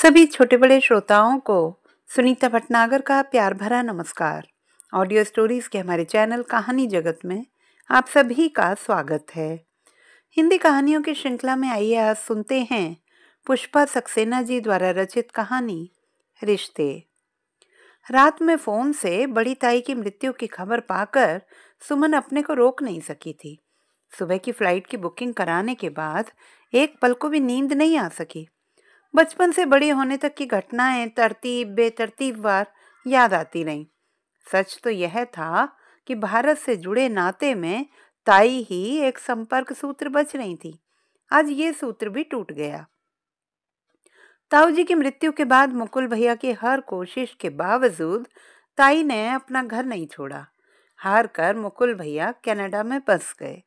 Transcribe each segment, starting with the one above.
सभी छोटे बड़े श्रोताओं को सुनीता भटनागर का प्यार भरा नमस्कार। ऑडियो स्टोरीज के हमारे चैनल कहानी जगत में आप सभी का स्वागत है। हिंदी कहानियों की श्रृंखला में आइए आज सुनते हैं पुष्पा सक्सेना जी द्वारा रचित कहानी रिश्ते। रात में फोन से बड़ी ताई की मृत्यु की खबर पाकर सुमन अपने को रोक नहीं सकी थी। सुबह की फ्लाइट की बुकिंग कराने के बाद एक पल को भी नींद नहीं आ सकी। बचपन से बड़ी होने तक की घटनाएं तरतीब बेतरतीबवार याद आती रहीं। सच तो यह था कि भारत से जुड़े नाते में ताई ही एक संपर्क सूत्र बच रही थी। आज ये सूत्र भी टूट गया। ताऊ जी की मृत्यु के बाद मुकुल भैया की हर कोशिश के बावजूद ताई ने अपना घर नहीं छोड़ा। हार कर मुकुल भैया कनाडा में बस गए।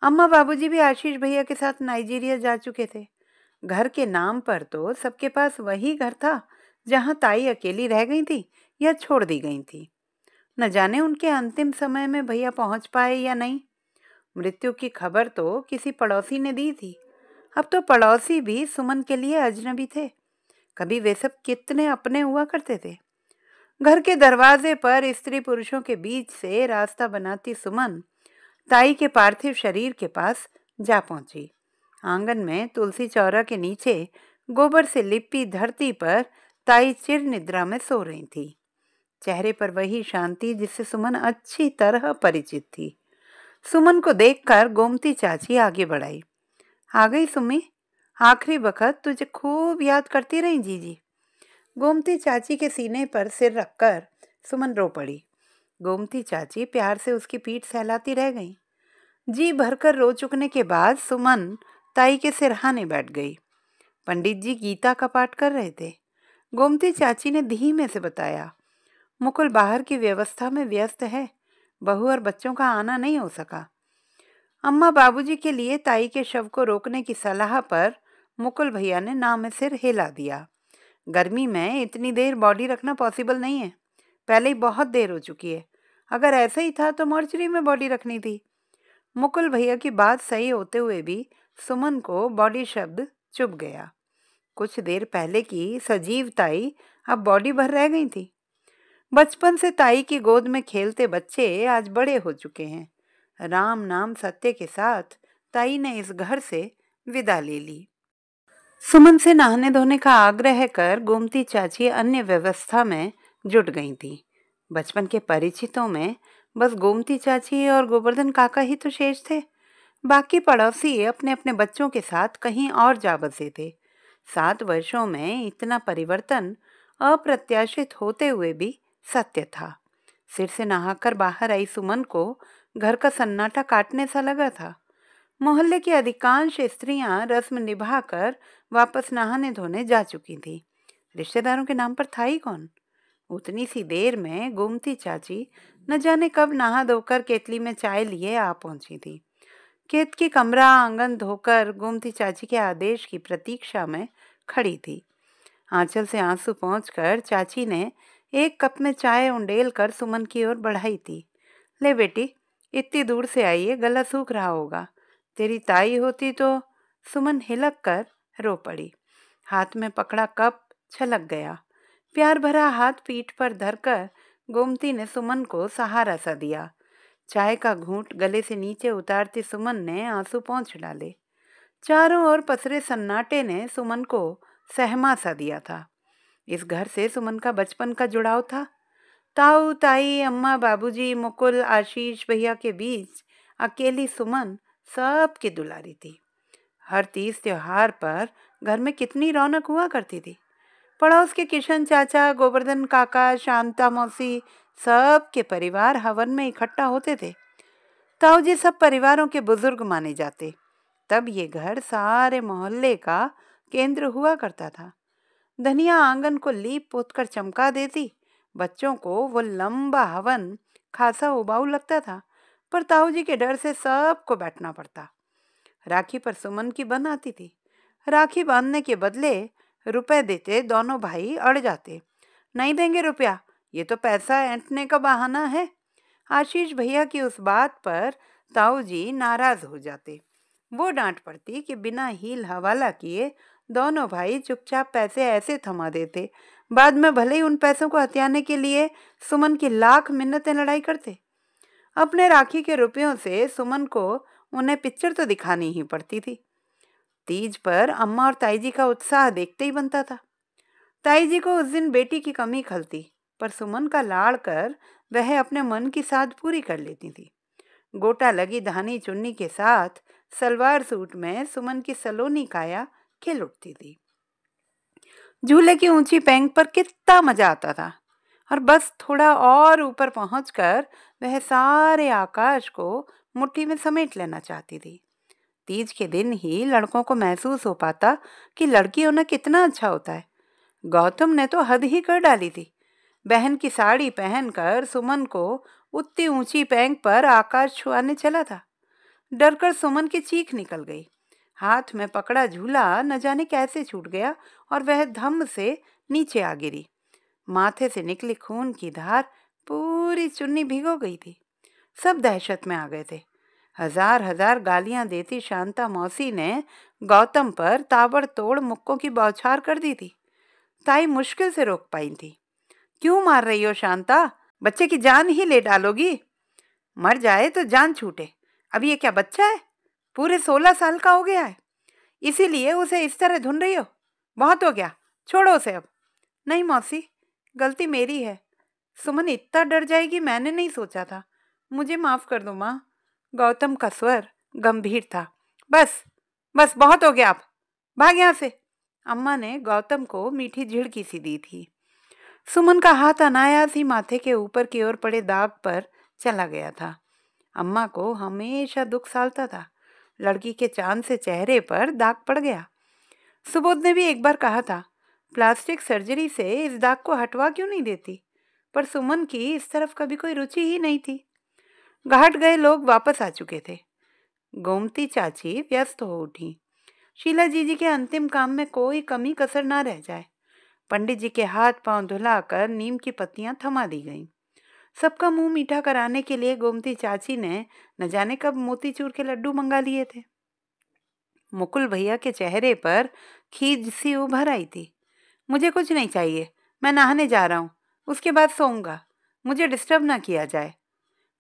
अम्मा बाबूजी भी आशीष भैया के साथ नाइजीरिया जा चुके थे। घर के नाम पर तो सबके पास वही घर था जहां ताई अकेली रह गई थी या छोड़ दी गई थी। न जाने उनके अंतिम समय में भैया पहुंच पाए या नहीं। मृत्यु की खबर तो किसी पड़ोसी ने दी थी। अब तो पड़ोसी भी सुमन के लिए अजनबी थे। कभी वे सब कितने अपने हुआ करते थे। घर के दरवाजे पर स्त्री पुरुषों के बीच से रास्ता बनाती सुमन ताई के पार्थिव शरीर के पास जा पहुंची। आंगन में तुलसी चौरा के नीचे गोबर से लिपी धरती पर ताई चिर निद्रा में सो रही थी। चेहरे पर वही शांति जिससे सुमन अच्छी तरह परिचित थी। सुमन को देखकर गोमती चाची आगे बढ़ाई। आ गई सुमी, आखिरी वक्त तुझे खूब याद करती रही जीजी। गोमती चाची के सीने पर सिर रखकर सुमन रो पड़ी। गोमती चाची प्यार से उसकी पीठ सहलाती रह गई। जी भरकर रो चुकने के बाद सुमन ताई के सिरहाने बैठ गई। पंडित जी गीता का पाठ कर रहे थे। गोमती चाची ने धीमे से बताया, मुकुल बाहर की व्यवस्था में व्यस्त है, बहू और बच्चों का आना नहीं हो सका। अम्मा बाबूजी के लिए ताई के शव को रोकने की सलाह पर मुकुल भैया ने ना में सिर हिला दिया। गर्मी में इतनी देर बॉडी रखना पॉसिबल नहीं है, पहले ही बहुत देर हो चुकी है। अगर ऐसा ही था तो मॉर्चरी में बॉडी रखनी थी। मुकुल भैया की बात सही होते हुए भी सुमन को बॉडी शब्द चुभ गया। कुछ देर पहले की सजीव ताई अब बॉडी भर रह गई थी। बचपन से ताई की गोद में खेलते बच्चे आज बड़े हो चुके हैं। राम नाम सत्य के साथ ताई ने इस घर से विदा ले ली। सुमन से नहाने धोने का आग्रह कर गोमती चाची अन्य व्यवस्था में जुट गई थी। बचपन के परिचितों में बस गोमती चाची और गोवर्धन काका ही तो शेष थे। बाकी पड़ोसी अपने अपने बच्चों के साथ कहीं और जा बसे थे। 7 वर्षों में इतना परिवर्तन अप्रत्याशित होते हुए भी सत्य था। सिर से नहाकर बाहर आई सुमन को घर का सन्नाटा काटने सा लगा था। मोहल्ले की अधिकांश स्त्रियां रस्म निभाकर वापस नहाने धोने जा चुकी थी। रिश्तेदारों के नाम पर था ही कौन। उतनी सी देर में गोमती चाची न जाने कब नहा धोकर केतली में चाय लिए आ पहुंची थी। खेत की कमरा आंगन धोकर गोमती चाची के आदेश की प्रतीक्षा में खड़ी थी। आंचल से आंसू पहुंचकर चाची ने एक कप में चाय उंडेल कर सुमन की ओर बढ़ाई थी। ले बेटी, इतनी दूर से आई है, गला सूख रहा होगा। तेरी ताई होती तो। सुमन हिलक कर रो पड़ी। हाथ में पकड़ा कप छलक गया। प्यार भरा हाथ पीठ पर धरकर गोमती ने सुमन को सहारा सा दिया। चाय का घूंट गले से नीचे उतारती सुमन ने आंसू पोंछ डाले। चारों ओर पसरे सन्नाटे ने सुमन को सहमा सा दिया था। इस घर से सुमन का बचपन का जुड़ाव था। ताऊ ताई अम्मा बाबूजी मुकुल आशीष भैया के बीच अकेली सुमन सबकी दुलारी थी। हर तीज त्योहार पर घर में कितनी रौनक हुआ करती थी। पड़ोस के किशन चाचा, गोवर्धन काका, शांता मौसी, सब के परिवार हवन में इकट्ठा होते थे। ताऊ जी सब परिवारों के बुजुर्ग माने जाते। तब ये घर सारे मोहल्ले का केंद्र हुआ करता था। धनिया आंगन को लीप पोत कर चमका देती। बच्चों को वो लंबा हवन खासा उबाऊ लगता था, पर ताऊ जी के डर से सबको बैठना पड़ता। राखी पर सुमन की बन आती थी। राखी बांधने के बदले रुपए देते दोनों भाई अड़ जाते। नहीं देंगे रुपया, ये तो पैसा ऐंठने का बहाना है। आशीष भैया की उस बात पर ताऊ जी नाराज हो जाते। वो डांट पड़ती कि बिना हील हवाला किए दोनों भाई चुपचाप पैसे ऐसे थमा देते, बाद में भले ही उन पैसों को हथियाने के लिए सुमन की लाख मिन्नतें लड़ाई करते। अपने राखी के रुपयों से सुमन को उन्हें पिक्चर तो दिखानी ही पड़ती थी। तीज पर अम्मा और ताई जी का उत्साह देखते ही बनता था। ताई जी को उस दिन बेटी की कमी खलती, पर सुमन का लाड़ कर वह अपने मन की साध पूरी कर लेती थी। गोटा लगी धानी चुन्नी के साथ सलवार सूट में सुमन की सलोनी काया खिल उठती थी। झूले की ऊंची पैंग पर कितना मजा आता था, और बस थोड़ा और ऊपर पहुंचकर वह सारे आकाश को मुट्ठी में समेट लेना चाहती थी। तीज के दिन ही लड़कों को महसूस हो पाता कि लड़की होना कितना अच्छा होता है। गौतम ने तो हद ही कर डाली थी। बहन की साड़ी पहनकर सुमन को उतनी ऊंची पैंग पर आकाश छुआने चला था। डरकर सुमन की चीख निकल गई। हाथ में पकड़ा झूला न जाने कैसे छूट गया और वह धम्म से नीचे आ गिरी। माथे से निकली खून की धार पूरी चुन्नी भिगो गई थी। सब दहशत में आ गए थे। हजार हजार गालियां देती शांता मौसी ने गौतम पर ताबड़तोड़ मुक्कों की बौछार कर दी थी। ताई मुश्किल से रोक पाई थी। क्यों मार रही हो शांता? बच्चे की जान ही ले डालोगी? मर जाए तो जान छूटे। अब ये क्या बच्चा है? पूरे 16 साल का हो गया है, इसीलिए उसे इस तरह धुन रही हो? बहुत हो गया, छोड़ो उसे अब। नहीं मौसी, गलती मेरी है। सुमन इतना डर जाएगी मैंने नहीं सोचा था। मुझे माफ कर दो माँ। गौतम का स्वर गंभीर था। बस बस, बहुत हो गया, अब भाग यहाँ से। अम्मा ने गौतम को मीठी झिड़की सी दी थी। सुमन का हाथ अनायास ही माथे के ऊपर की ओर पड़े दाग पर चला गया था। अम्मा को हमेशा दुख सालता था। लड़की के चांद से चेहरे पर दाग पड़ गया। सुबोध ने भी एक बार कहा था, प्लास्टिक सर्जरी से इस दाग को हटवा क्यों नहीं देती, पर सुमन की इस तरफ कभी कोई रुचि ही नहीं थी। घाट गए लोग वापस आ चुके थे। गोमती चाची व्यस्त हो उठी। शीला जी के अंतिम काम में कोई कमी कसर ना रह जाए। पंडित जी के हाथ पांव धुलाकर नीम की पत्तियां थमा दी गईं। सबका मुंह मीठा कराने के लिए गोमती चाची ने न जाने कब मोतीचूर के लड्डू मंगा लिए थे। मुकुल भैया के चेहरे पर खीज सी उभर आई थी। मुझे कुछ नहीं चाहिए, मैं नहाने जा रहा हूँ, उसके बाद सोऊंगा, मुझे डिस्टर्ब ना किया जाए।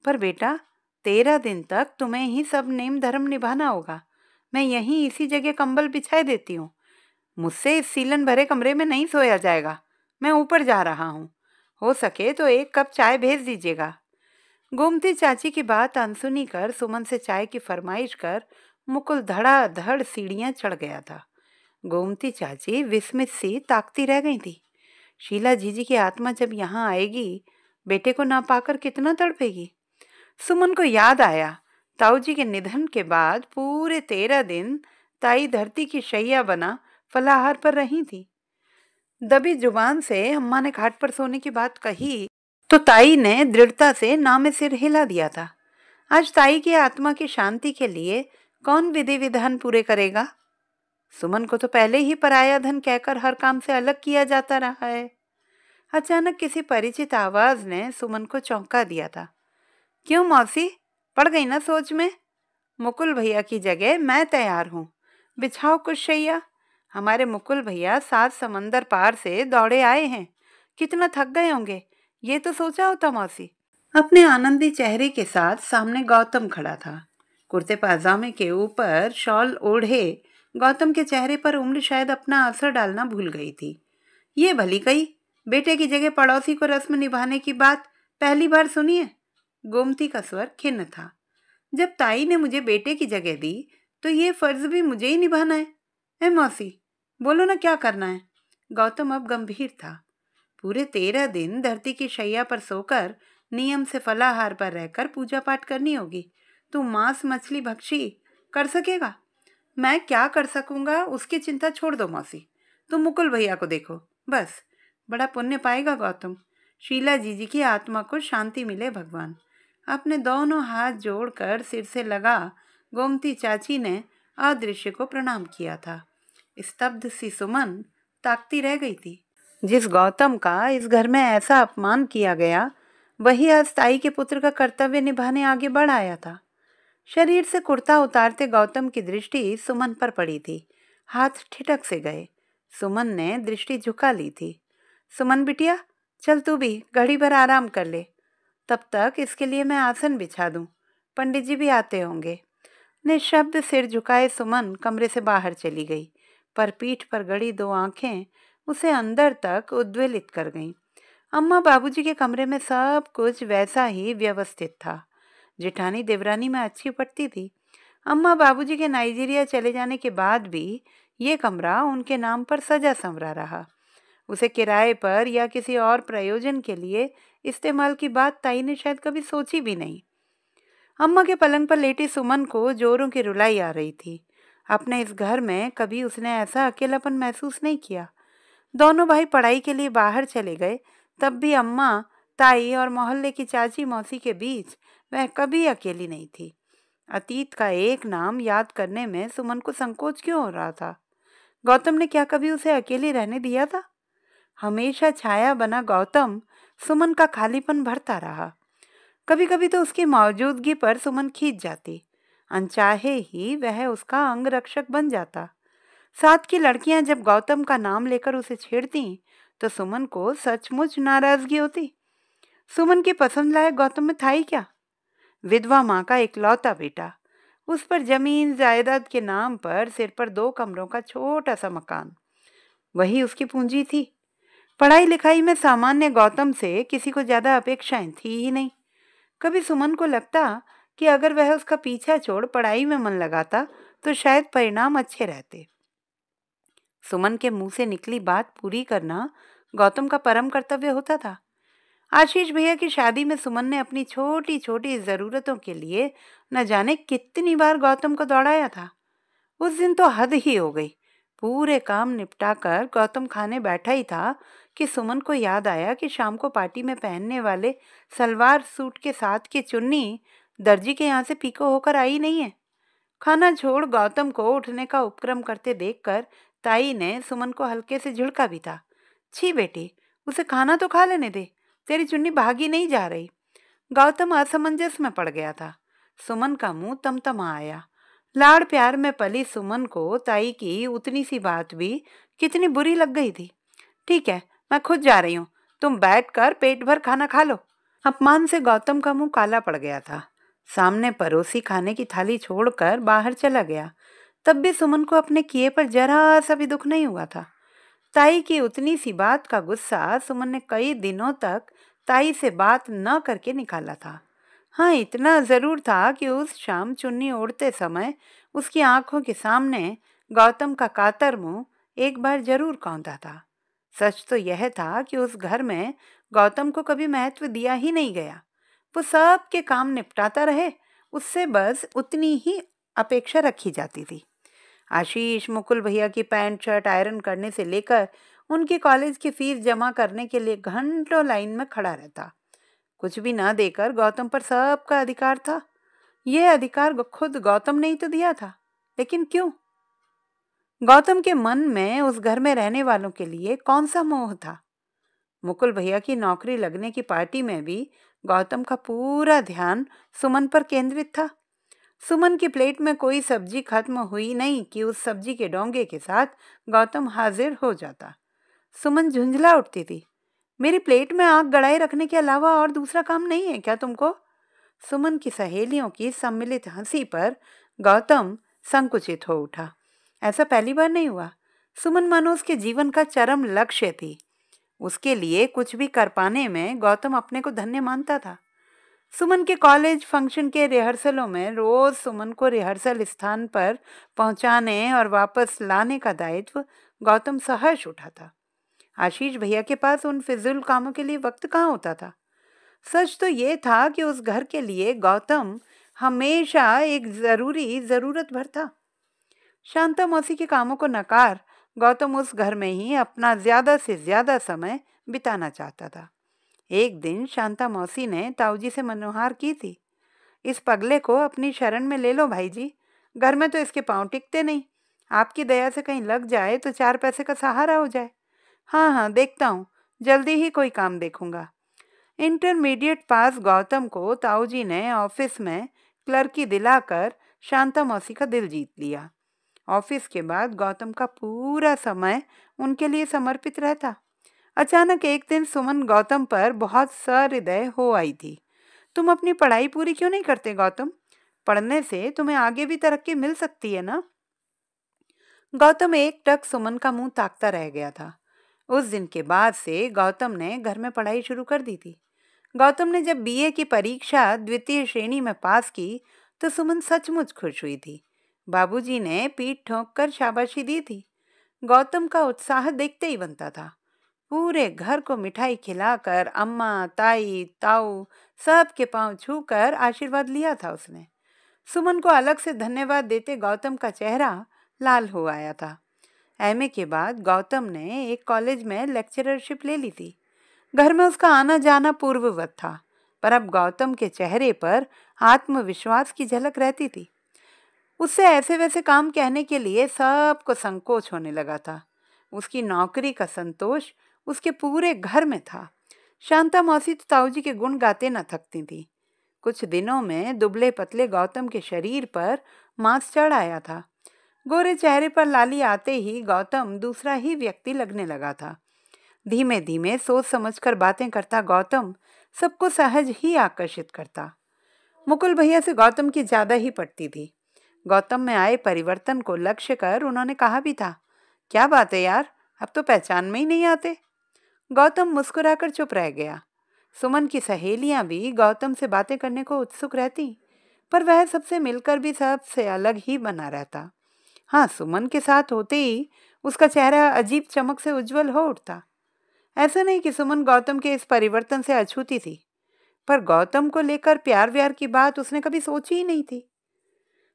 पर बेटा, 13 दिन तक तुम्हें ही सब नेम धर्म निभाना होगा। मैं यहीं इसी जगह कंबल बिछाए देती हूँ। मुझसे इस सीलन भरे कमरे में नहीं सोया जाएगा। मैं ऊपर जा रहा हूँ, हो सके तो 1 कप चाय भेज दीजिएगा। गोमती चाची की बात अनसुनी कर सुमन से चाय की फरमाइश कर मुकुल धड़ाधड़ सीढ़ियां चढ़ गया था। गोमती चाची विस्मित सी ताकती रह गई थी। शीला जीजी की आत्मा जब यहाँ आएगी, बेटे को ना पाकर कितना तड़पेगी। सुमन को याद आया, ताऊ जी के निधन के बाद पूरे 13 दिन ताई धरती की शैया बना फलाहार पर रही थी। दबी जुबान से अम्मा ने घाट पर सोने की बात कही तो ताई ने दृढ़ता से ना में सिर हिला दिया था। आज ताई की आत्मा की शांति के लिए कौन विधि विधान पूरे करेगा? सुमन को तो पहले ही पराया धन कहकर हर काम से अलग किया जाता रहा है। अचानक किसी परिचित आवाज ने सुमन को चौंका दिया था। क्यों मौसी, पड़ गई ना सोच में? मुकुल भैया की जगह मैं तैयार हूँ, बिछाओ कुछ शैया। हमारे मुकुल भैया 7 समंदर पार से दौड़े आए हैं, कितना थक गए होंगे, ये तो सोचा होता मौसी। अपने आनंदी चेहरे के साथ सामने गौतम खड़ा था। कुर्ते पाजामे के ऊपर शॉल ओढ़े गौतम के चेहरे पर उम्र शायद अपना असर डालना भूल गई थी। ये भली कही, बेटे की जगह पड़ोसी को रस्म निभाने की बात पहली बार सुनी है। गोमती का स्वर खिन्न था। जब ताई ने मुझे बेटे की जगह दी तो ये फर्ज भी मुझे ही निभाना है। ए मौसी, बोलो ना क्या करना है। गौतम अब गंभीर था। पूरे 13 दिन धरती की शैया पर सोकर नियम से फलाहार पर रहकर पूजा पाठ करनी होगी। तू मांस मछली भक्षी कर सकेगा? मैं क्या कर सकूंगा उसकी चिंता छोड़ दो मौसी, तुम मुकुल भैया को देखो बस। बड़ा पुण्य पाएगा गौतम। शीला जीजी की आत्मा को शांति मिले भगवान। अपने दोनों हाथ जोड़कर सिर से लगा गोमती चाची ने अदृश्य को प्रणाम किया था। स्तब्ध सी सुमन ताकती रह गई थी। जिस गौतम का इस घर में ऐसा अपमान किया गया, वही आज ताई के पुत्र का कर्तव्य निभाने आगे बढ़ आया था। शरीर से कुर्ता उतारते गौतम की दृष्टि सुमन पर पड़ी थी। हाथ ठिठक से गए। सुमन ने दृष्टि झुका ली थी। सुमन बिटिया, चल तू भी घड़ी भर आराम कर ले, तब तक इसके लिए मैं आसन बिछा दूं, पंडित जी भी आते होंगे। निःशब्द सिर झुकाए सुमन कमरे से बाहर चली गई, पर पीठ पर गड़ी दो आंखें उसे अंदर तक उद्वेलित कर गईं। अम्मा बाबूजी के कमरे में सब कुछ वैसा ही व्यवस्थित था। जेठानी देवरानी में अच्छी पटती थी। अम्मा बाबूजी के नाइजीरिया चले जाने के बाद भी ये कमरा उनके नाम पर सजा संवरा रहा। उसे किराए पर या किसी और प्रयोजन के लिए इस्तेमाल की बात ताई ने शायद कभी सोची भी नहीं। अम्मा के पलंग पर लेटी सुमन को जोरों की रुलाई आ रही थी। अपने इस घर में कभी उसने ऐसा अकेलापन महसूस नहीं किया। दोनों भाई पढ़ाई के लिए बाहर चले गए, तब भी अम्मा, ताई और मोहल्ले की चाची मौसी के बीच वह कभी अकेली नहीं थी। अतीत का एक नाम याद करने में सुमन को संकोच क्यों हो रहा था? गौतम ने क्या कभी उसे अकेली रहने दिया था? हमेशा छाया बना गौतम सुमन का खालीपन भरता रहा। कभी कभी तो उसकी मौजूदगी पर सुमन खींच जाती। अनचाहे ही वह उसका अंग रक्षक बन जाता। साथ की लड़कियां जब गौतम का नाम लेकर उसे छेड़ती तो सुमन को सचमुच नाराजगी होती। सुमन की पसंद लायक गौतम में था ही क्या? विधवा माँ का इकलौता बेटा, उस पर जमीन जायदाद के नाम पर सिर पर 2 कमरों का छोटा सा मकान, वही उसकी पूंजी थी। पढ़ाई लिखाई में सामान्य गौतम से किसी को ज्यादा अपेक्षाएं थी ही नहीं। कभी सुमन को लगता कि अगर वह उसका पीछा छोड़ पढ़ाई में मन लगाता तो शायद परिणाम अच्छे रहते। सुमन के मुंह से निकली बात पूरी करना गौतम का परम कर्तव्य होता था। आशीष भैया की शादी में सुमन ने अपनी छोटी छोटी जरूरतों के लिए न जाने कितनी बार गौतम को दौड़ाया था। उस दिन तो हद ही हो गई। पूरे काम निपटाकर गौतम खाने बैठा ही था कि सुमन को याद आया कि शाम को पार्टी में पहनने वाले सलवार सूट के साथ की चुन्नी दर्जी के यहाँ से पीको होकर आई नहीं है। खाना छोड़ गौतम को उठने का उपक्रम करते देखकर ताई ने सुमन को हल्के से झिड़का भी था। छी बेटी, उसे खाना तो खा लेने दे, तेरी चुन्नी भागी नहीं जा रही। गौतम असमंजस में पड़ गया था। सुमन का मुंह तमतमा आया। लाड़ प्यार में पली सुमन को ताई की उतनी सी बात भी कितनी बुरी लग गई थी। ठीक है, मैं खुद जा रही हूँ, तुम बैठकर पेट भर खाना खा लो। अपमान से गौतम का मुंह काला पड़ गया था। सामने परोसी खाने की थाली छोड़कर बाहर चला गया। तब भी सुमन को अपने किए पर जरा सा भी दुख नहीं हुआ था। ताई की उतनी सी बात का गुस्सा सुमन ने कई दिनों तक ताई से बात न करके निकाला था। हाँ, इतना जरूर था कि उस शाम चुन्नी ओढ़ते समय उसकी आंखों के सामने गौतम का कातर मुंह एक बार जरूर कौंधा था। सच तो यह था कि उस घर में गौतम को कभी महत्व दिया ही नहीं गया। वो सब के काम निपटाता रहे, उससे बस उतनी ही अपेक्षा रखी जाती थी। आशीष मुकुल भैया की पैंट शर्ट आयरन करने से लेकर उनकी कॉलेज की फीस जमा करने के लिए घंटों लाइन में खड़ा रहता। कुछ भी ना देकर गौतम पर सबका अधिकार था। यह अधिकार खुद गौतम ने ही तो दिया था, लेकिन क्यों? गौतम के मन में उस घर में रहने वालों के लिए कौन सा मोह था? मुकुल भैया की नौकरी लगने की पार्टी में भी गौतम का पूरा ध्यान सुमन पर केंद्रित था। सुमन की प्लेट में कोई सब्जी खत्म हुई नहीं कि उस सब्जी के डोंगे के साथ गौतम हाजिर हो जाता। सुमन झुंझला उठती थी। मेरी प्लेट में आग गड़ाए रखने के अलावा और दूसरा काम नहीं है क्या तुमको? सुमन की सहेलियों की सम्मिलित हंसी पर गौतम संकुचित हो उठा। ऐसा पहली बार नहीं हुआ। सुमन मानो उसके जीवन का चरम लक्ष्य थी। उसके लिए कुछ भी कर पाने में गौतम अपने को धन्य मानता था। सुमन के कॉलेज फंक्शन के रिहर्सलों में रोज सुमन को रिहर्सल स्थान पर पहुंचाने और वापस लाने का दायित्व गौतम सहर्ष उठाता। आशीष भैया के पास उन फिजूल कामों के लिए वक्त कहाँ होता था। सच तो ये था कि उस घर के लिए गौतम हमेशा एक जरूरी जरूरत भर था। शांता मौसी के कामों को नकार गौतम उस घर में ही अपना ज्यादा से ज्यादा समय बिताना चाहता था। एक दिन शांता मौसी ने ताऊजी से मनोहार की थी, इस पगले को अपनी शरण में ले लो भाई जी, घर में तो इसके पांव टिकते नहीं, आपकी दया से कहीं लग जाए तो 4 पैसे का सहारा हो जाए। हाँ हाँ, देखता हूँ, जल्दी ही कोई काम देखूंगा। इंटरमीडिएट पास गौतम को ताऊजी ने ऑफिस में क्लर्की दिलाकर शांता मौसी का दिल जीत लिया। ऑफिस के बाद गौतम का पूरा समय उनके लिए समर्पित रहता। अचानक एक दिन सुमन गौतम पर बहुत सहृदय हो आई थी। तुम अपनी पढ़ाई पूरी क्यों नहीं करते गौतम? पढ़ने से तुम्हें आगे भी तरक्की मिल सकती है ना। गौतम एक टक सुमन का मुंह ताकता रह गया था। उस दिन के बाद से गौतम ने घर में पढ़ाई शुरू कर दी थी। गौतम ने जब बीए की परीक्षा द्वितीय श्रेणी में पास की तो सुमन सचमुच खुश हुई थी। बाबूजी ने पीठ ठोंक कर शाबाशी दी थी। गौतम का उत्साह देखते ही बनता था। पूरे घर को मिठाई खिलाकर अम्मा, ताई, ताऊ सबके पांव छूकर आशीर्वाद लिया था उसने। सुमन को अलग से धन्यवाद देते गौतम का चेहरा लाल हो आया था। एमए के बाद गौतम ने एक कॉलेज में लेक्चररशिप ले ली थी। घर में उसका आना जाना पूर्ववत था, पर अब गौतम के चेहरे पर आत्मविश्वास की झलक रहती थी। उससे ऐसे वैसे काम कहने के लिए सबको संकोच होने लगा था। उसकी नौकरी का संतोष उसके पूरे घर में था। शांता मौसी तो ताऊजी के गुण गाते न थकती थी। कुछ दिनों में दुबले पतले गौतम के शरीर पर मांस चढ़ आया था। गोरे चेहरे पर लाली आते ही गौतम दूसरा ही व्यक्ति लगने लगा था। धीमे धीमे सोच समझकर बातें करता गौतम सबको सहज ही आकर्षित करता। मुकुल भैया से गौतम की ज्यादा ही पटती थी। गौतम में आए परिवर्तन को लक्ष्य कर उन्होंने कहा भी था, क्या बात है यार, अब तो पहचान में ही नहीं आते। गौतम मुस्कुराकर चुप रह गया। सुमन की सहेलियां भी गौतम से बातें करने को उत्सुक रहती, पर वह सबसे मिलकर भी सबसे अलग ही बना रहता। हाँ, सुमन के साथ होते ही उसका चेहरा अजीब चमक से उज्जवल हो उठता। ऐसा नहीं कि सुमन गौतम के इस परिवर्तन से अछूती थी, पर गौतम को लेकर प्यार व्यार की बात उसने कभी सोची ही नहीं थी।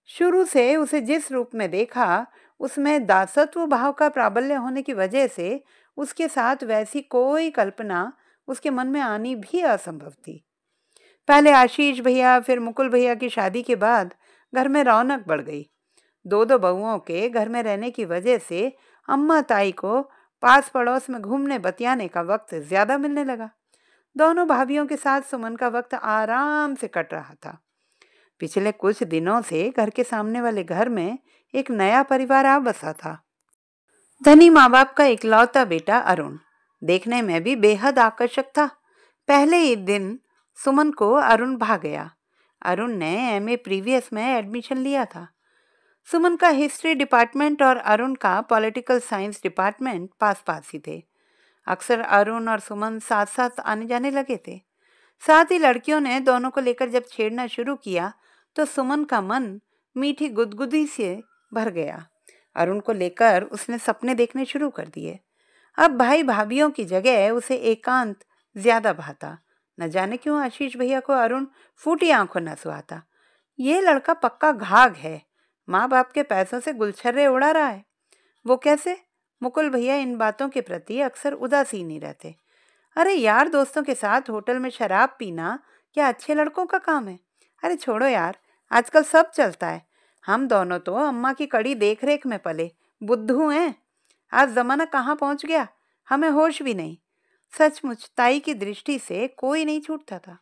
शुरू से उसे जिस रूप में देखा उसमें दासत्व भाव का प्राबल्य होने की वजह से उसके साथ वैसी कोई कल्पना उसके मन में आनी भी असंभव थी। पहले आशीष भैया फिर मुकुल भैया की शादी के बाद घर में रौनक बढ़ गई। दो दो बहुओं के घर में रहने की वजह से अम्मा ताई को पास पड़ोस में घूमने बतियाने का वक्त ज्यादा मिलने लगा। दोनों भाभियों के साथ सुमन का वक्त आराम से कट रहा था। पिछले कुछ दिनों से घर के सामने वाले घर में एक नया परिवार आ बसा था। धनी माँ बाप का इकलौता बेटा अरुण देखने में भी बेहद आकर्षक था। पहले ही दिन सुमन को अरुण भा गया। अरुण ने एमए प्रीवियस में एडमिशन लिया था। सुमन का हिस्ट्री डिपार्टमेंट और अरुण का पॉलिटिकल साइंस डिपार्टमेंट पास पास ही थे। अक्सर अरुण और सुमन साथ साथ आने जाने लगे थे। साथ ही लड़कियों ने दोनों को लेकर जब छेड़ना शुरू किया तो सुमन का मन मीठी गुदगुदी से भर गया। अरुण को लेकर उसने सपने देखने शुरू कर दिए। अब भाई भाभीियों की जगह उसे एकांत ज्यादा भाता। न जाने क्यों आशीष भैया को अरुण फूटी आंखों न सुहाता। ये लड़का पक्का घाघ है, माँ बाप के पैसों से गुलछर्रे उड़ा रहा है। वो कैसे? मुकुल भैया इन बातों के प्रति अक्सर उदासीन ही रहते। अरे यार, दोस्तों के साथ होटल में शराब पीना क्या अच्छे लड़कों का काम है? अरे छोड़ो यार, आजकल सब चलता है। हम दोनों तो अम्मा की कड़ी देख रेख में पले, बुद्धू हैं। आज जमाना कहाँ पहुंच गया, हमें होश भी नहीं। सचमुच ताई की दृष्टि से कोई नहीं छूटता था।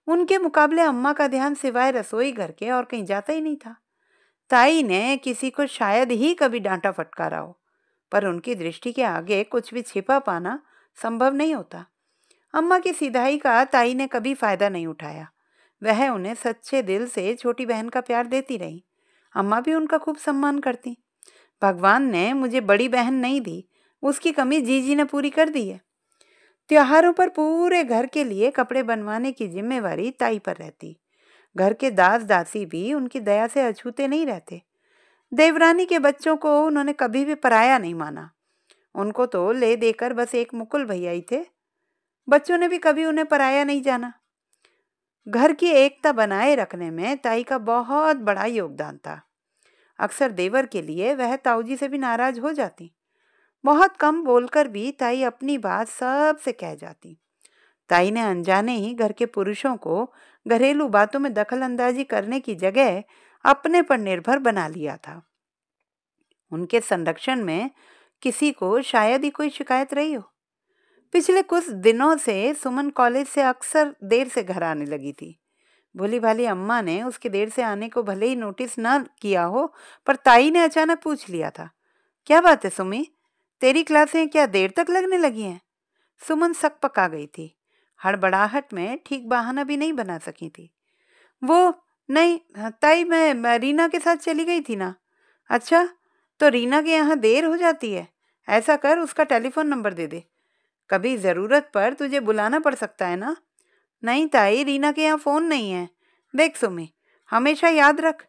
उनके मुकाबले अम्मा का ध्यान सिवाय रसोई घर के और कहीं जाता ही नहीं था। ताई ने किसी को शायद ही कभी डांटा फटकारा हो, पर उनकी दृष्टि के आगे कुछ भी छिपा पाना संभव नहीं होता। अम्मा की सीधाई का ताई ने कभी फायदा नहीं उठाया। वह उन्हें सच्चे दिल से छोटी बहन का प्यार देती रही। अम्मा भी उनका खूब सम्मान करती। भगवान ने मुझे बड़ी बहन नहीं दी, उसकी कमी जीजी ने पूरी कर दी है। त्योहारों पर पूरे घर के लिए कपड़े बनवाने की जिम्मेवारी ताई पर रहती। घर के दास दासी भी उनकी दया से अछूते नहीं रहते। देवरानी के बच्चों को उन्होंने कभी भी पराया नहीं माना। उनको तो ले देकर बस एक मुकुल भैया ही थे। बच्चों ने भी कभी उन्हें पराया नहीं जाना। घर की एकता बनाए रखने में ताई का बहुत बड़ा योगदान था। अक्सर देवर के लिए वह ताऊजी से भी नाराज हो जाती। बहुत कम बोलकर भी ताई अपनी बात सबसे कह जाती। ताई ने अनजाने ही घर के पुरुषों को घरेलू बातों में दखल अंदाजी करने की जगह अपने पर निर्भर बना लिया था। उनके संरक्षण में किसी को शायद ही कोई शिकायत रही हो। पिछले कुछ दिनों से सुमन कॉलेज से अक्सर देर से घर आने लगी थी। भोली भाली अम्मा ने उसके देर से आने को भले ही नोटिस न किया हो, पर ताई ने अचानक पूछ लिया था, क्या बात है सुमी, तेरी क्लासें क्या देर तक लगने लगी हैं? सुमन सकपका गई थी। हड़बड़ाहट में ठीक बहाना भी नहीं बना सकी थी। वो नहीं ताई, मैं रीना के साथ चली गई थी ना। अच्छा, तो रीना के यहाँ देर हो जाती है? ऐसा कर, उसका टेलीफोन नंबर दे दे, कभी ज़रूरत पर तुझे बुलाना पड़ सकता है ना। नहीं ताई, रीना के यहाँ फ़ोन नहीं है। देख सुमी, हमेशा याद रख,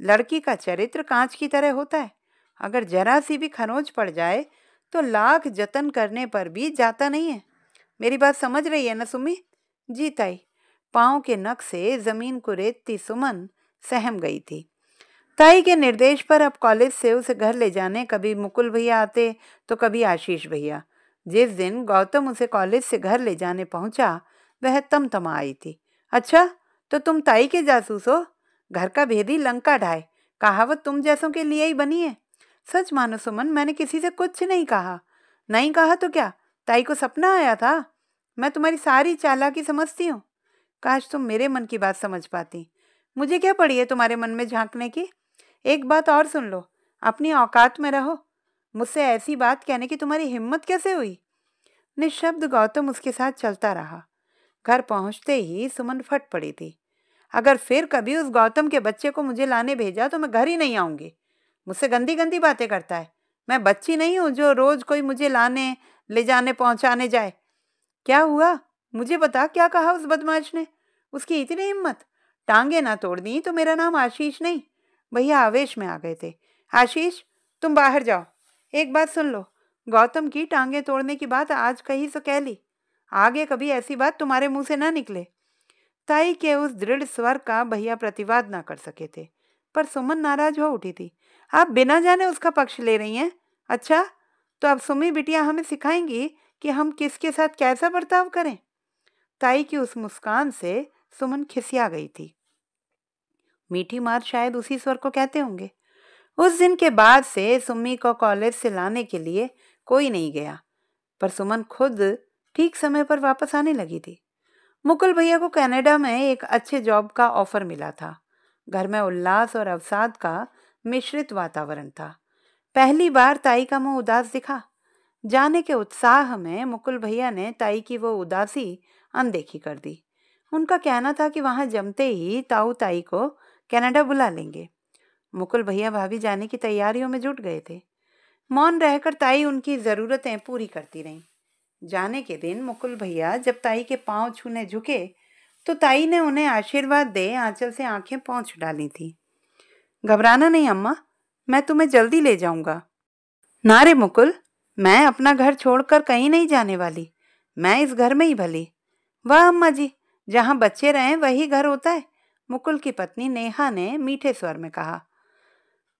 लड़की का चरित्र कांच की तरह होता है। अगर जरा सी भी खरोंच पड़ जाए तो लाख जतन करने पर भी जाता नहीं है। मेरी बात समझ रही है ना सुमी? जी ताई। पाँव के नख से जमीन को रेतती सुमन सहम गई थी। ताई के निर्देश पर अब कॉलेज से उसे घर ले जाने कभी मुकुल भैया आते तो कभी आशीष भैया। जिस दिन गौतम उसे कॉलेज से घर ले जाने पहुंचा, वह तमतमा आई थी। अच्छा, तो तुम ताई के जासूस हो? घर का भेदी लंका ढाए, कहावत तुम जैसों के लिए ही बनी है। सच मानो सुमन, मैंने किसी से कुछ नहीं कहा। नहीं कहा तो क्या, ताई को सपना आया था। मैं तुम्हारी सारी चालाकी समझती हूँ। काश तुम मेरे मन की बात समझ पाती। मुझे क्या पड़ी है तुम्हारे मन में झांकने की? एक बात और सुन लो, अपनी औकात में रहो। मुझसे ऐसी बात कहने की तुम्हारी हिम्मत कैसे हुई? निशब्द गौतम उसके साथ चलता रहा। घर पहुंचते ही सुमन फट पड़ी थी। अगर फिर कभी उस गौतम के बच्चे को मुझे लाने भेजा तो मैं घर ही नहीं आऊंगी। मुझसे गंदी गंदी बातें करता है। मैं बच्ची नहीं हूं जो रोज कोई मुझे लाने ले जाने पहुंचाने जाए। क्या हुआ, मुझे बता, क्या कहा उस बदमाश ने? उसकी इतनी हिम्मत, टांगे ना तोड़ दी तो मेरा नाम आशीष नहीं। भैया आवेश में आ गए थे। आशीष, तुम बाहर जाओ। एक बात सुन लो, गौतम की टांगे तोड़ने की बात आज कही सो कह ली, आगे कभी ऐसी बात तुम्हारे मुंह से ना निकले। ताई के उस दृढ़ स्वर का भैया प्रतिवाद ना कर सके थे, पर सुमन नाराज हो उठी थी। आप बिना जाने उसका पक्ष ले रही हैं? अच्छा, तो अब सुमी बिटिया हमें सिखाएंगी कि हम किसके साथ कैसा बर्ताव करें। ताई की उस मुस्कान से सुमन खिसिया गई थी। मीठी मार शायद उसी स्वर को कहते होंगे। उस दिन के बाद से सुम्मी को कॉलेज से लाने के लिए कोई नहीं गया, पर सुमन खुद ठीक समय पर वापस आने लगी थी। मुकुल भैया को कनाडा में एक अच्छे जॉब का ऑफर मिला था। घर में उल्लास और अवसाद का मिश्रित वातावरण था। पहली बार ताई का मुंह उदास दिखा। जाने के उत्साह में मुकुल भैया ने ताई की वो उदासी अनदेखी कर दी। उनका कहना था कि वहां जमते ही ताऊ ताई को कनाडा बुला लेंगे। मुकुल भैया भाभी जाने की तैयारियों में जुट गए थे। मौन रहकर ताई उनकी जरूरतें पूरी करती रहीं। जाने के दिन मुकुल भैया जब ताई के पांव छूने झुके तो ताई ने उन्हें आशीर्वाद दे आंचल से आंखें पोंछ डाली थी। घबराना नहीं अम्मा, मैं तुम्हें जल्दी ले जाऊंगा। ना रे मुकुल, मैं अपना घर छोड़कर कहीं नहीं जाने वाली। मैं इस घर में ही भली। वाह अम्मा जी, जहां बच्चे रहें वही घर होता है, मुकुल की पत्नी नेहा ने मीठे स्वर में कहा।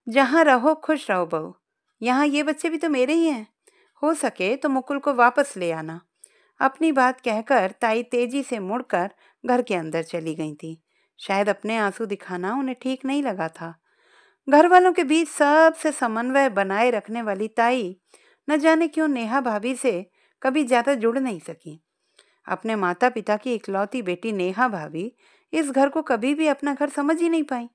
जहां रहो खुश रहो बहू, यहाँ ये बच्चे भी तो मेरे ही हैं। हो सके तो मुकुल को वापस ले आना। अपनी बात कहकर ताई तेजी से मुड़कर घर के अंदर चली गई थी। शायद अपने आंसू दिखाना उन्हें ठीक नहीं लगा था। घर वालों के बीच सबसे समन्वय बनाए रखने वाली ताई न जाने क्यों नेहा भाभी से कभी ज्यादा जुड़ नहीं सकी। अपने माता पिता की इकलौती बेटी नेहा भाभी इस घर को कभी भी अपना घर समझ ही नहीं पाई।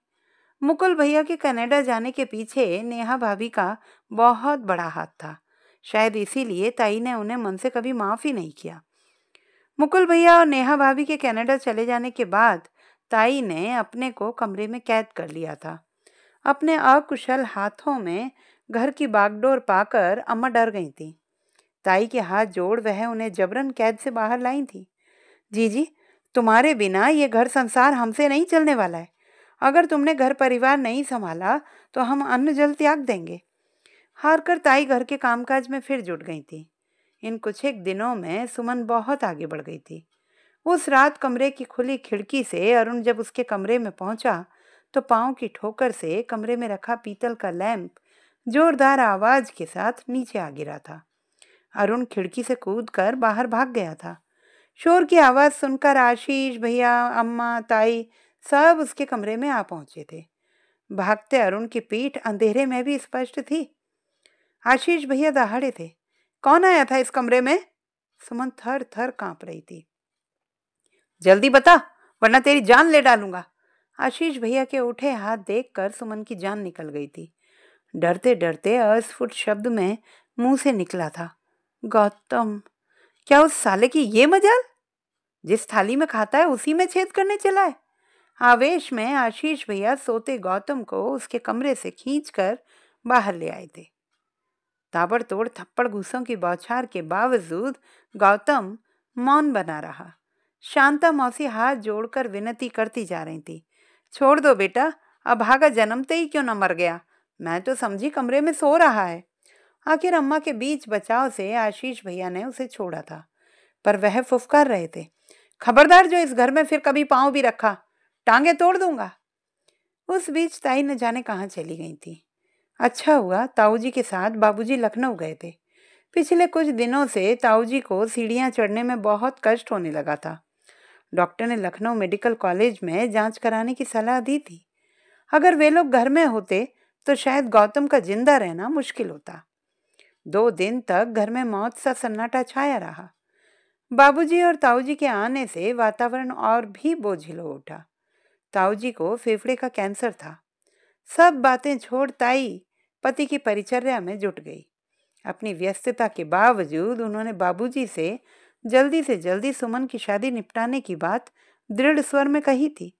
मुकुल भैया के कनाडा जाने के पीछे नेहा भाभी का बहुत बड़ा हाथ था। शायद इसीलिए ताई ने उन्हें मन से कभी माफ ही नहीं किया। मुकुल भैया और नेहा भाभी के कनाडा चले जाने के बाद ताई ने अपने को कमरे में कैद कर लिया था। अपने अकुशल हाथों में घर की बागडोर पाकर अम्मा डर गई थी। ताई के हाथ जोड़ वह उन्हें जबरन कैद से बाहर लाई थी। जीजी, तुम्हारे बिना ये घर संसार हमसे नहीं चलने वाला है। अगर तुमने घर परिवार नहीं संभाला तो हम अन्न जल त्याग देंगे। हारकर ताई घर के कामकाज में फिर जुट गई थी। इन कुछ एक दिनों में सुमन बहुत आगे बढ़ गई थी। उस रात कमरे की खुली खिड़की से अरुण जब उसके कमरे में पहुंचा तो पांव की ठोकर से कमरे में रखा पीतल का लैंप जोरदार आवाज के साथ नीचे आ गिरा था। अरुण खिड़की से कूदकर बाहर भाग गया था। शोर की आवाज सुनकर आशीष भैया, अम्मा, ताई सब उसके कमरे में आ पहुंचे थे। भागते अरुण की पीठ अंधेरे में भी स्पष्ट थी। आशीष भैया दहाड़े थे। कौन आया था इस कमरे में? सुमन थर थर कांप रही थी। जल्दी बता, वरना तेरी जान ले डालूंगा। आशीष भैया के उठे हाथ देखकर सुमन की जान निकल गई थी। डरते डरते अस्फुट शब्द में मुंह से निकला था, गौतम। क्या उस साले की ये मजाल? जिस थाली में खाता है उसी में छेद करने चला है। आवेश में आशीष भैया सोते गौतम को उसके कमरे से खींचकर बाहर ले आए थे। ताबड़तोड़ थप्पड़ घूसों की बौछार के बावजूद गौतम मौन बना रहा। शांता मौसी हाथ जोड़कर विनती करती जा रही थी, छोड़ दो बेटा, अभागा जन्मते ही क्यों न मर गया। मैं तो समझी कमरे में सो रहा है। आखिर अम्मा के बीच बचाव से आशीष भैया ने उसे छोड़ा था, पर वह फुफकार रहे थे, खबरदार जो इस घर में फिर कभी पांव भी रखा, टांगे तोड़ दूंगा। उस बीच ताई न जाने कहाँ चली गई थी। अच्छा हुआ ताऊजी के साथ बाबूजी लखनऊ गए थे। पिछले कुछ दिनों से ताऊजी को सीढ़ियाँ चढ़ने में बहुत कष्ट होने लगा था। डॉक्टर ने लखनऊ मेडिकल कॉलेज में जांच कराने की सलाह दी थी। अगर वे लोग घर में होते तो शायद गौतम का जिंदा रहना मुश्किल होता। 2 दिन तक घर में मौत सा सन्नाटा छाया रहा। बाबूजी और ताऊजी के आने से वातावरण और भी बोझिल हो उठा। ताऊजी को फेफड़े का कैंसर था। सब बातें छोड़ ताई पति की परिचर्या में जुट गई। अपनी व्यस्तता के बावजूद उन्होंने बाबूजी से जल्दी सुमन की शादी निपटाने की बात दृढ़ स्वर में कही थी।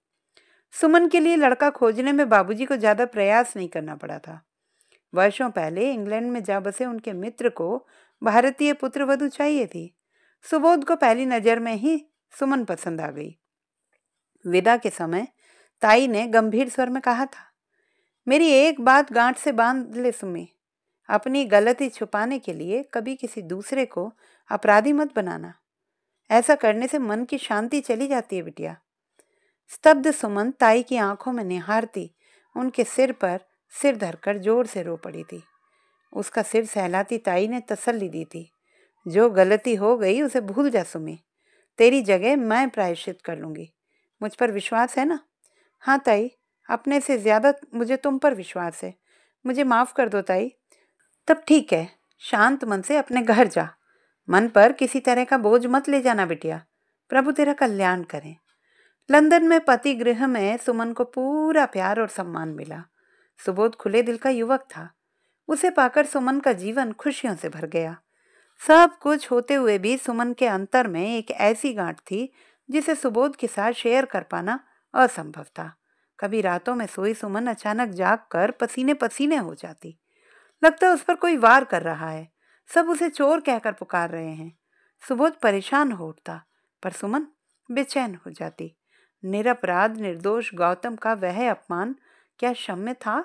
सुमन के लिए लड़का खोजने में बाबूजी को ज्यादा प्रयास नहीं करना पड़ा था। वर्षों पहले इंग्लैंड में जा बसे उनके मित्र को भारतीय पुत्रवधू चाहिए थी। सुबोध को पहली नजर में ही सुमन पसंद आ गई। विदा के समय ताई ने गंभीर स्वर में कहा था, मेरी एक बात गांठ से बांध ले सुमी, अपनी गलती छुपाने के लिए कभी किसी दूसरे को अपराधी मत बनाना। ऐसा करने से मन की शांति चली जाती है बिटिया। स्तब्ध सुमन ताई की आंखों में निहारती उनके सिर पर सिर धरकर जोर से रो पड़ी थी। उसका सिर सहलाती ताई ने तसल्ली दी थी, जो गलती हो गई उसे भूल जा सुमी, तेरी जगह मैं प्रायश्चित कर लूंगी। मुझ पर विश्वास है ना? हाँ ताई, अपने से ज्यादा मुझे तुम पर विश्वास है। मुझे माफ कर दो ताई। तब ठीक है, शांत मन से अपने घर जा। मन पर किसी तरह का बोझ मत ले जाना बिटिया। प्रभु तेरा कल्याण करें। लंदन में पति गृह में सुमन को पूरा प्यार और सम्मान मिला। सुबोध खुले दिल का युवक था। उसे पाकर सुमन का जीवन खुशियों से भर गया। सब कुछ होते हुए भी सुमन के अंतर में एक ऐसी गांठ थी जिसे सुबोध के साथ शेयर कर पाना असंभव था। कभी रातों में सोई सुमन अचानक जागकर पसीने पसीने हो जाती। लगता उस पर कोई वार कर रहा है, सब उसे चोर कहकर पुकार रहे हैं। सुबोध परेशान हो उठता, पर सुमन बेचैन हो जाती। निरपराध निर्दोष गौतम का वह अपमान क्या क्षम्य था?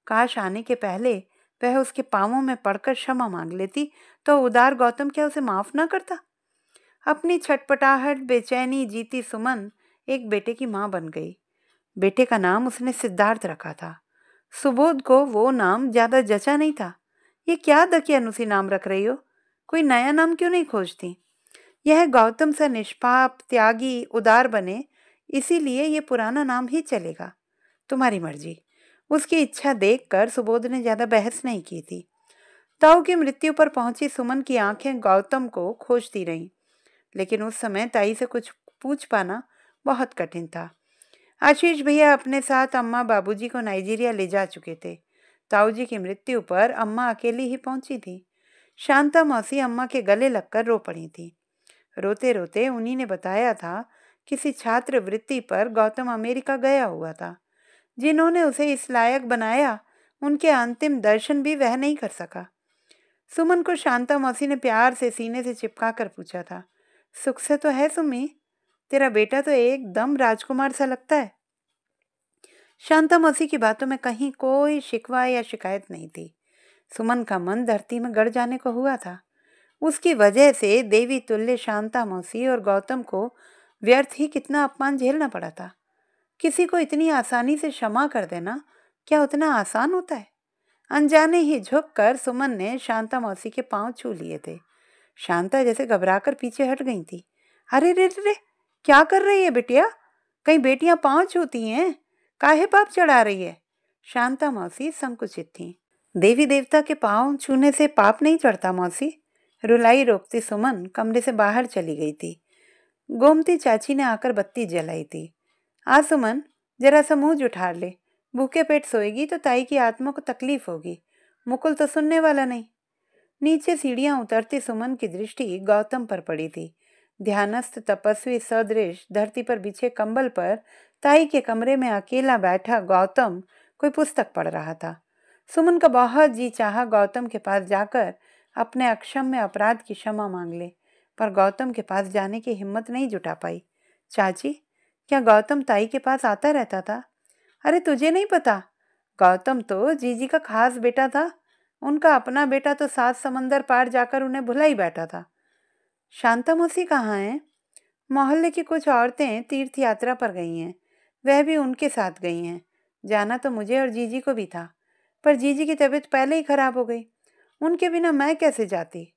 काश आने के पहले वह उसके पांवों में पड़कर क्षमा मांग लेती तो उदार गौतम क्या उसे माफ ना करता? अपनी छटपटाहट बेचैनी जीती सुमन एक बेटे की मां बन गई। बेटे का नाम उसने सिद्धार्थ रखा था। सुबोध को वो नाम ज्यादा जचा नहीं था। ये क्या दकियानुसी नाम रख रही हो? कोई नया नाम क्यों नहीं खोजती? यह गौतम सा निष्पाप त्यागी उदार बने, इसीलिए ये पुराना नाम ही चलेगा। तुम्हारी मर्जी। उसकी इच्छा देखकर सुबोध ने ज्यादा बहस नहीं की थी। ताऊ की मृत्यु पर पहुंची सुमन की आंखें गौतम को खोजती रहीं, लेकिन उस समय ताई से कुछ पूछ पाना बहुत कठिन था। आशीष भैया अपने साथ अम्मा बाबूजी को नाइजीरिया ले जा चुके थे। ताऊ जी की मृत्यु पर अम्मा अकेली ही पहुंची थी। शांता मौसी अम्मा के गले लगकर रो पड़ी थी। रोते रोते उन्हीं ने बताया था, किसी छात्र वृत्ति पर गौतम अमेरिका गया हुआ था। जिन्होंने उसे इस लायक बनाया, उनके अंतिम दर्शन भी वह नहीं कर सका। सुमन को शांता मौसी ने प्यार से सीने से चिपका कर पूछा था, सुख से तो है सुमी? तेरा बेटा तो एकदम राजकुमार सा लगता है। शांता मौसी की बातों में कहीं कोई शिकवा या शिकायत नहीं थी। सुमन का मन धरती में गड़ जाने को हुआ था। उसकी वजह से देवी तुल्य शांता मौसी और गौतम को व्यर्थ ही कितना अपमान झेलना पड़ा था। किसी को इतनी आसानी से क्षमा कर देना क्या उतना आसान होता है? अनजाने ही झुककर सुमन ने शांता मौसी के पांव छू लिए थे। शांता जैसे घबराकर पीछे हट गई थी। अरे रे रे, क्या कर रही है बिटिया? कहीं बेटियां पांव छूती हैं? काहे पाप चढ़ा रही है? शांता मौसी संकुचित थी। देवी देवता के पांव छूने से पाप नहीं चढ़ता मौसी। रुलाई रोकती सुमन कमरे से बाहर चली गई थी। गोमती चाची ने आकर बत्ती जलाई थी। आ सुमन, जरा सा मुंह जुठार ले, भूखे पेट सोएगी तो ताई की आत्मा को तकलीफ होगी। मुकुल तो सुनने वाला नहीं। नीचे सीढ़ियां उतरती सुमन की दृष्टि गौतम पर पड़ी थी। ध्यानस्थ तपस्वी सदृश धरती पर बिछे कंबल पर ताई के कमरे में अकेला बैठा गौतम कोई पुस्तक पढ़ रहा था। सुमन का बहुत जी चाहा गौतम के पास जाकर अपने अक्षम्य अपराध की क्षमा मांग ले, पर गौतम के पास जाने की हिम्मत नहीं जुटा पाई। चाची, क्या गौतम ताई के पास आता रहता था? अरे तुझे नहीं पता, गौतम तो जीजी का खास बेटा था। उनका अपना बेटा तो 7 समंदर पार जाकर उन्हें भुला ही बैठा था। शांता मौसी कहाँ हैं? मोहल्ले की कुछ औरतें तीर्थ यात्रा पर गई हैं, वह भी उनके साथ गई हैं। जाना तो मुझे और जीजी को भी था, पर जीजी की तबीयत पहले ही खराब हो गई। उनके बिना मैं कैसे जाती?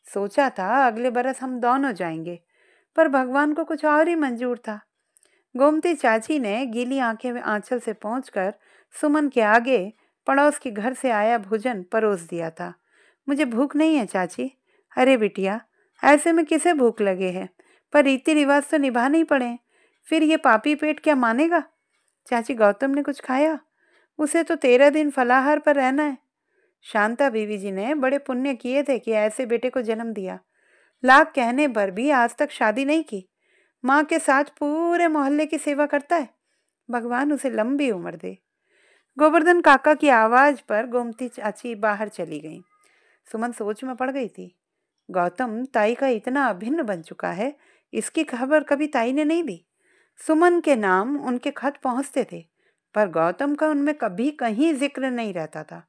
सोचा था अगले बरस हम दोनों जाएंगे, पर भगवान को कुछ और ही मंजूर था। गोमती चाची ने गीली आंखें में आंचल से पहुंचकर सुमन के आगे पड़ोस के घर से आया भोजन परोस दिया था। मुझे भूख नहीं है चाची। अरे बिटिया, ऐसे में किसे भूख लगे है, पर रीति रिवाज तो निभाने ही पड़े। फिर ये पापी पेट क्या मानेगा? चाची, गौतम ने कुछ खाया? उसे तो 13 दिन फलाहार पर रहना है। शांता बीवी जी ने बड़े पुण्य किए थे कि ऐसे बेटे को जन्म दिया। लाख कहने पर भी आज तक शादी नहीं की। माँ के साथ पूरे मोहल्ले की सेवा करता है। भगवान उसे लंबी उम्र दे। गोवर्धन काका की आवाज पर गोमती चाची बाहर चली गई। सुमन सोच में पड़ गई थी। गौतम ताई का इतना अभिन्न बन चुका है, इसकी खबर कभी ताई ने नहीं दी। सुमन के नाम उनके खत पहुंचते थे, पर गौतम का उनमें कभी कहीं जिक्र नहीं रहता था।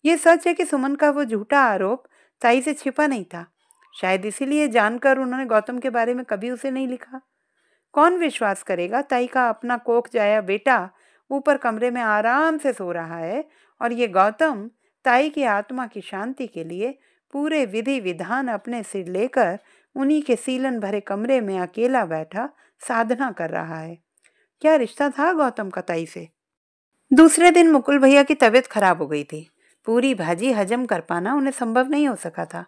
ये सच है कि सुमन का वो झूठा आरोप ताई से छिपा नहीं था। शायद इसीलिए जानकर उन्होंने गौतम के बारे में कभी उसे नहीं लिखा। कौन विश्वास करेगा ताई का अपना कोख जाया बेटा ऊपर कमरे में आराम से सो रहा है, और ये गौतम ताई की आत्मा की शांति के लिए पूरे विधि विधान अपने सिर लेकर उन्हीं के सीलन भरे कमरे में अकेला बैठा साधना कर रहा है। क्या रिश्ता था गौतम का ताई से? दूसरे दिन मुकुल भैया की तबीयत खराब हो गई थी। पूरी भाजी हजम कर पाना उन्हें संभव नहीं हो सका था।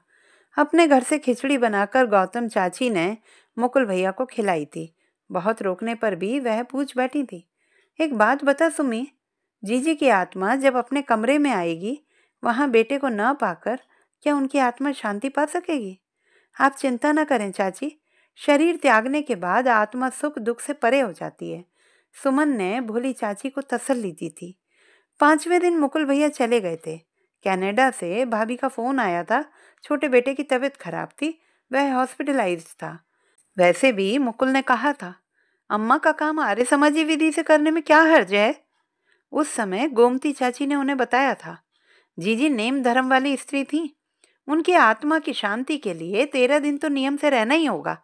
अपने घर से खिचड़ी बनाकर गौतम चाची ने मुकुल भैया को खिलाई थी। बहुत रोकने पर भी वह पूछ बैठी थी, एक बात बता सुमी, जीजी की आत्मा जब अपने कमरे में आएगी, वहां बेटे को न पाकर क्या उनकी आत्मा शांति पा सकेगी? आप चिंता न करें चाची, शरीर त्यागने के बाद आत्मा सुख दुख से परे हो जाती है। सुमन ने भोली चाची को तसल्ली दी थी। 5वें दिन मुकुल भैया चले गए थे। कनाडा से भाभी का फोन आया था। छोटे बेटे की तबीयत खराब थी, वह हॉस्पिटलाइज्ड था। वैसे भी मुकुल ने कहा था, अम्मा का काम आर्य समाजी विधि से करने में क्या हर्ज है। उस समय गोमती चाची ने उन्हें बताया था, जीजी नेम धर्म वाली स्त्री थी, उनकी आत्मा की शांति के लिए 13 दिन तो नियम से रहना ही होगा।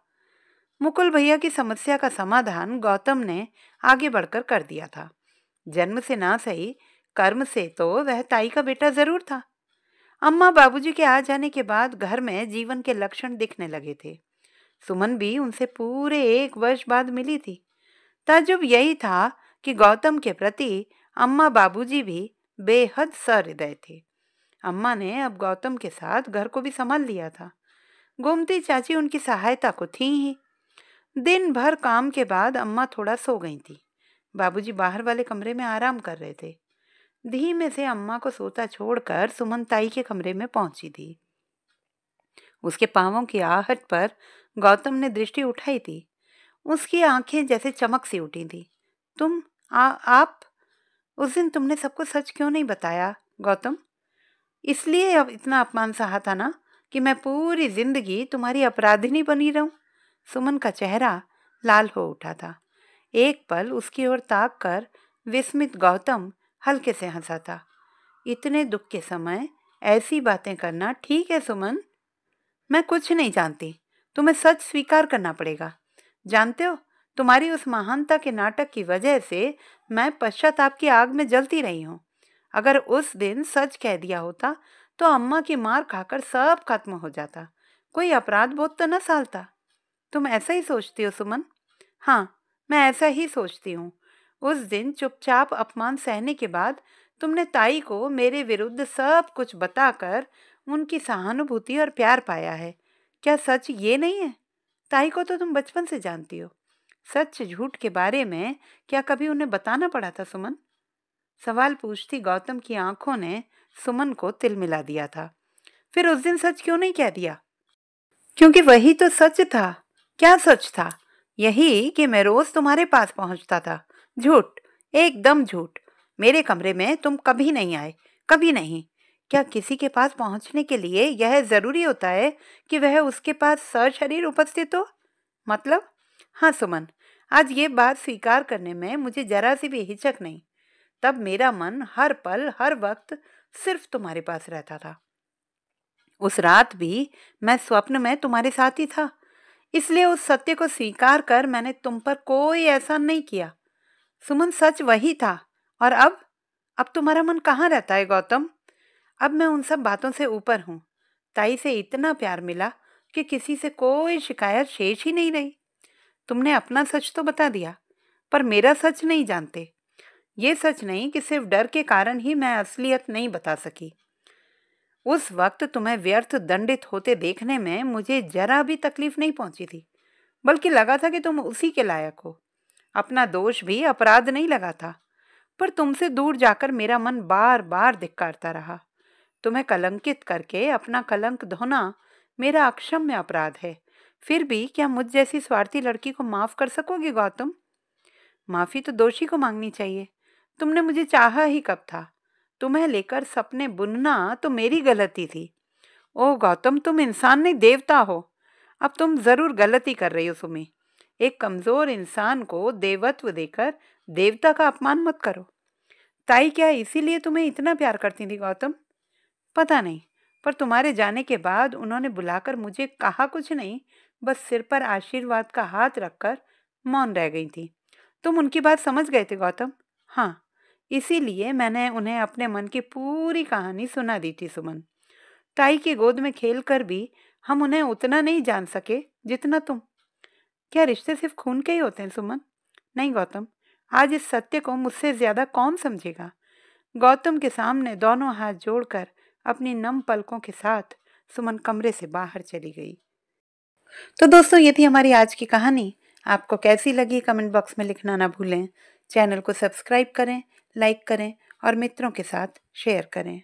मुकुल भैया की समस्या का समाधान गौतम ने आगे बढ़कर कर दिया था। जन्म से ना सही, कर्म से तो वह ताई का बेटा जरूर था। अम्मा बाबूजी के आ जाने के बाद घर में जीवन के लक्षण दिखने लगे थे। सुमन भी उनसे पूरे 1 वर्ष बाद मिली थी। ताज्जुब यही था कि गौतम के प्रति अम्मा बाबूजी भी बेहद सहृदय थे। अम्मा ने अब गौतम के साथ घर को भी संभाल लिया था। गोमती चाची उनकी सहायता को थी ही। दिन भर काम के बाद अम्मा थोड़ा सो गई थी। बाबूजी बाहर वाले कमरे में आराम कर रहे थे। धीमे से अम्मा को सोता छोड़कर सुमन ताई के कमरे में पहुंची थी। उसके पांवों की आहट पर गौतम ने दृष्टि उठाई थी। उसकी आंखें जैसे चमक सी उठी थी। तुम आप उस दिन तुमने सबको सच क्यों नहीं बताया गौतम? इसलिए अब इतना अपमान सहा था ना कि मैं पूरी जिंदगी तुम्हारी अपराधिनी बनी रहूं। सुमन का चेहरा लाल हो उठा था। एक पल उसकी ओर ताक कर विस्मित गौतम हल्के से हंसा था। इतने दुख के समय ऐसी बातें करना ठीक है सुमन? मैं कुछ नहीं जानती, तुम्हें सच स्वीकार करना पड़ेगा। जानते हो, तुम्हारी उस महानता के नाटक की वजह से मैं पश्चाताप की आग में जलती रही हूँ। अगर उस दिन सच कह दिया होता तो अम्मा की मार खाकर सब खत्म हो जाता, कोई अपराध बोध तो न सालता। तुम ऐसा ही सोचती हो सुमन? हाँ, मैं ऐसा ही सोचती हूँ। उस दिन चुपचाप अपमान सहने के बाद तुमने ताई को मेरे विरुद्ध सब कुछ बताकर उनकी सहानुभूति और प्यार पाया है। क्या सच ये नहीं है? ताई को तो तुम बचपन से जानती हो। सच झूठ के बारे में क्या कभी उन्हें बताना पड़ा था सुमन? सवाल पूछती गौतम की आंखों ने सुमन को तिलमिला दिया था। फिर उस दिन सच क्यों नहीं कह दिया? क्योंकि वही तो सच था। क्या सच था? यही कि मैं रोज तुम्हारे पास पहुंचता था। झूठ, एकदम झूठ। मेरे कमरे में तुम कभी नहीं आए, कभी नहीं। क्या किसी के पास पहुंचने के लिए यह जरूरी होता है कि वह उसके पास सशरीर उपस्थित हो? मतलब? हाँ सुमन, आज ये बात स्वीकार करने में मुझे जरा सी भी हिचक नहीं। तब मेरा मन हर पल हर वक्त सिर्फ तुम्हारे पास रहता था। उस रात भी मैं स्वप्न में तुम्हारे साथ ही था। इसलिए उस सत्य को स्वीकार कर मैंने तुम पर कोई एहसान नहीं किया। सुमन, सच वही था। और अब तुम्हारा मन कहाँ रहता है गौतम? अब मैं उन सब बातों से ऊपर हूँ। ताई से इतना प्यार मिला कि किसी से कोई शिकायत शेष ही नहीं रही। तुमने अपना सच तो बता दिया, पर मेरा सच नहीं जानते। ये सच नहीं कि सिर्फ डर के कारण ही मैं असलियत नहीं बता सकी। उस वक्त तुम्हें व्यर्थ दंडित होते देखने में मुझे जरा भी तकलीफ नहीं पहुंची थी, बल्कि लगा था कि तुम उसी के लायक हो। अपना दोष भी अपराध नहीं लगा था, पर तुमसे दूर जाकर मेरा मन बार बार धिक्कारता रहा। तुम्हें कलंकित करके अपना कलंक धोना मेरा अक्षम्य अपराध है। फिर भी क्या मुझ जैसी स्वार्थी लड़की को माफ कर सकोगे गौतम? माफी तो दोषी को मांगनी चाहिए। तुमने मुझे चाहा ही कब था? तुम्हें लेकर सपने बुनना तो मेरी गलती थी। ओह गौतम, तुम इंसान नहीं देवता हो। अब तुम जरूर गलती कर रही हो सुमी। एक कमजोर इंसान को देवत्व देकर देवता का अपमान मत करो। ताई क्या इसीलिए तुम्हें इतना प्यार करती थी गौतम? पता नहीं, पर तुम्हारे जाने के बाद उन्होंने बुलाकर मुझे कहा कुछ नहीं, बस सिर पर आशीर्वाद का हाथ रखकर मौन रह गई थी। तुम उनकी बात समझ गए थे गौतम? हाँ, इसीलिए मैंने उन्हें अपने मन की पूरी कहानी सुना दी थी सुमन। ताई की गोद में खेलकर भी हम उन्हें उतना नहीं जान सके जितना तुम। क्या रिश्ते सिर्फ खून के ही होते हैं सुमन? नहीं गौतम, आज इस सत्य को मुझसे ज्यादा कौन समझेगा? गौतम के सामने दोनों हाथ जोड़कर अपनी नम पलकों के साथ सुमन कमरे से बाहर चली गई। तो दोस्तों, ये थी हमारी आज की कहानी। आपको कैसी लगी कमेंट बॉक्स में लिखना ना भूलें। चैनल को सब्सक्राइब करें, लाइक करें और मित्रों के साथ शेयर करें।